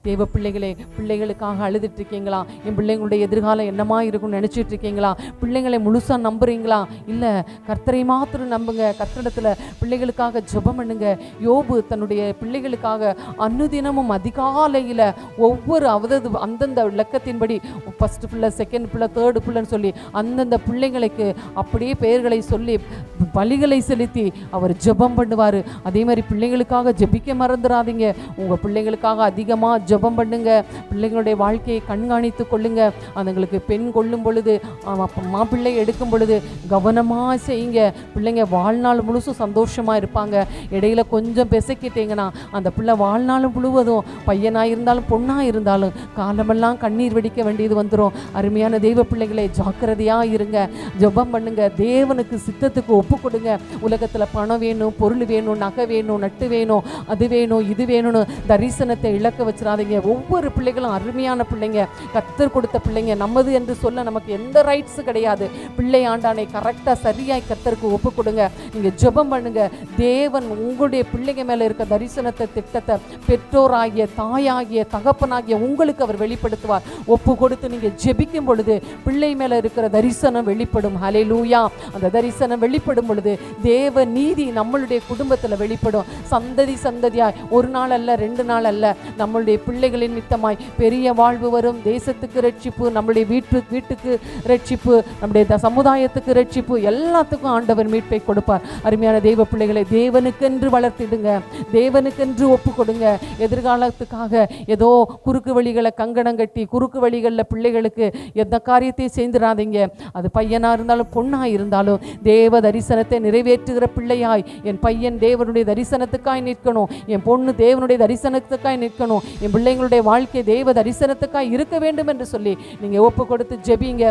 தேவ பிள்ளைகளே, பிள்ளைகளுக்காக அழுதுட்டு இருக்கீங்களா? என் பிள்ளைங்களுடைய எதிர்காலம் என்னமா இருக்கும்னு நினச்சிட்டு இருக்கீங்களா? பிள்ளைங்களை முழுசாக நம்புறீங்களா? இல்லை, கர்த்தரை மாத்திரம் நம்புங்க. கர்த்தரிடத்தில் பிள்ளைகளுக்காக ஜெபம் பண்ணுங்க. யோபு தன்னுடைய பிள்ளைகளுக்காக அனுதினமும் அதிகாலையில் ஒவ்வொரு அந்தந்த இலக்கத்தின்படி ஃபஸ்ட்டு பிள்ளை, செகண்ட் பிள்ளை, தேர்டு பிள்ளைன்னு சொல்லி அந்தந்த பிள்ளைங்களுக்கு அப்படியே பெயர்களை சொல்லி பலிகளை செலுத்தி அவர் ஜெபம் பண்ணுவார். அதே மாதிரி பிள்ளைகளுக்காக ஜெபிக்க மறந்துடாதீங்க. உங்கள் பிள்ளைகளுக்காக அதிகமாக ஜெபம் பண்ணுங்க. பிள்ளைங்களுடைய வாழ்க்கையை கண்காணித்து கொள்ளுங்க. அதுங்களுக்கு பெண் கொள்ளும் பொழுது, மாப்பிள்ளை எடுக்கும் பொழுது கவனமாக செய்யுங்க. பிள்ளைங்க வாழ்நாள் முழுசும் சந்தோஷமாக இருப்பாங்க. இடையில கொஞ்சம் பிசைக்கிட்டீங்கன்னா அந்த பிள்ளை வாழ்நாள் முழுவதும் பையனாக இருந்தாலும் பொண்ணாக இருந்தாலும் காலமெல்லாம் கண்ணீர் வெடிக்க வேண்டியது வந்துடும். அருமையான தெய்வ பிள்ளைகளை, ஜாக்கிரதையாக இருங்க. ஜெபம் பண்ணுங்க. தேவனுக்கு சித்தத்துக்கு ஒப்பு கொடுங்க. உலகத்தில் பணம் வேணும், பொருள் வேணும், நகை வேணும், நட்டு வேணும், அது வேணும், இது வேணும்னு தரிசனத்தை இழக்க வச்சிடாதீங்க. ஒவ்வொரு பிள்ளைகளும் அருமையான பிள்ளைங்க, கர்த்தர் கொடுத்த பிள்ளைங்க. நம்மது என்று சொல்ல நமக்கு எந்த ரைட்ஸு கிடையாது. பிள்ளை ஆண்டானை கரெக்டாக சரியாய் கர்த்தருக்கு ஒப்பு கொடுங்க. நீங்கள் ஜெபம் பண்ணுங்க. தேவன் உங்களுடைய பிள்ளைங்க மேலே இருக்க தரிசனத்தை, திட்டத்தை பெற்றோராகிய, தாயாகிய, தகப்பனாகிய உங்களுக்கு அவர் வெளிப்படுத்துவார். ஒப்பு கொடுத்து நீங்கள் ஜெபிக்கும் பொழுது பிள்ளை மேலே இருக்கிற தரிசனம் வெளிப்படும். ஹல்லேலூயா. அந்த தரிசனம் வெளிப்படும் பொழுது தேவ நீதி நம்மளுடைய குடும்பத்தில் வெளிப்படும். சந்ததி சந்ததியாய், ஒரு நாள் அல்ல, 2 நாள் அல்ல, நம்மளுடைய பிள்ளைகளின் நித்தமாய் பெரிய வாழ்வு வரும். தேசத்துக்கு ரட்சிப்பு, நம்மளுடைய வீட்டுக்கு ரட்சிப்பு, நம்முடைய சமுதாயத்துக்கு ரட்சிப்பு, எல்லாத்துக்கும் ஆண்டவர் மீட்பை கொடுப்பார். அருமையான தெய்வ பிள்ளைகளை, தேவனுக்கென்று வளர்த்திடுங்க. தேவனுக்கென்று ஒப்பு கொடுங்க. எதிர்காலத்துக்காக ஏதோ குறுக்கு வழிகளை கங்கணம் கட்டி குறுக்கு வழிகளில் பிள்ளைகளுக்கு எந்த காரியத்தை செய்திடாதீங்க. அது பையனாக இருந்தாலும் பொண்ணாக இருந்தாலும் தேவ தரிசனத்தை நிறைவேற்றுகிற பிள்ளையாய், என் பையன் தேவனுடைய தரிசனத்துக்காய் நிற்கணும், என் பொண்ணு தேவனுடைய தரிசனத்துக்காய் நிற்கணும், என் பிள்ளைங்களுடைய வாழ்க்கை தேவ தரிசனத்துக்காய் இருக்க வேண்டும் என்று சொல்லி நீங்கள் ஒப்பு கொடுத்து ஜெபிங்க.